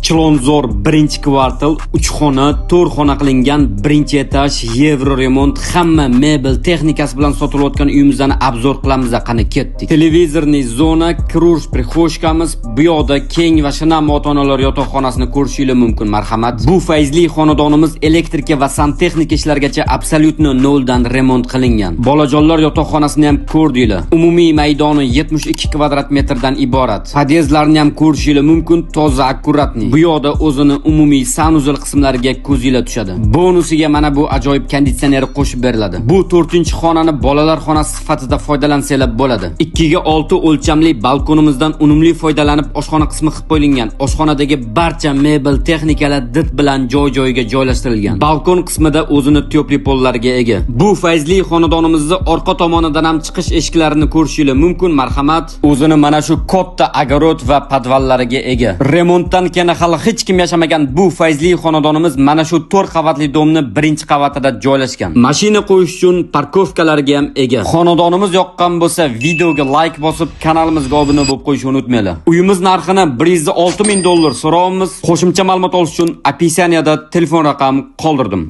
Chilonzor birinchi kvartal 3 xona, 4 xona qilingan birinchi etaj Yevro remont hamma mebel texnikasi bilan sotilayotgan uyimizdan obzor qilamiz. Qani ketdik. Televizorli zona, kruj prixoshkamiz, bu yoqda keng va shinam ota-onalar yotoqxonasini ko'rishingiz mumkin. Marhamat. Bu fayzli xonadonimiz elektrika va santexnika ishlargacha absolyutno noldan remont qilingan. Bolajonlar yotoqxonasini ham ko'rdinglar. Umumiy maydoni 72 kvadrat metrdan iborat. Podyezlarni ham ko'rishingiz mumkin, toza, akkuratni. Bu yoqda o'zini umumiy sanuzil qismlariga ko'zinglar tushadi. Bonusiga mana bu ajoyib konditsioneri qo'shib beriladi. Bu 4-xonani bolalar xonasi sifatida foydalansanglar bo'ladi. 2 ga 6 o'lchamli balkonimizdan unumli foydalanib oshxona qismi qilib qo'yilgan. Oshxonadagi barcha mebel texnikalar dit bilan joy-joyiga joylashtirilgan. Balkon qismida o'zini tepli pollarga ega. Bu fayzli xonadonimizni orqa tomonidan ham chiqish eshiklarini ko'rishingiz mumkin. Marhamat. O'zini mana shu katta agorod va podvallariga ega. Remontdan keyin hali hech kim yashamagan bu fayzli xonadonimiz mana shu 4 qavatli domni birinchi qavatida joylashgan. Mashina qo'yish uchun parkovkalarga ham ega. Xonadonimiz yoqqan bo'lsa, videoga like bosib, kanalimizga obuna bo'lib qo'yishni unutmanglar. Uyimiz narxini $106 ming so'raymiz. Qo'shimcha ma'lumot olish uchun opisaniyada telefon raqam qoldirdim.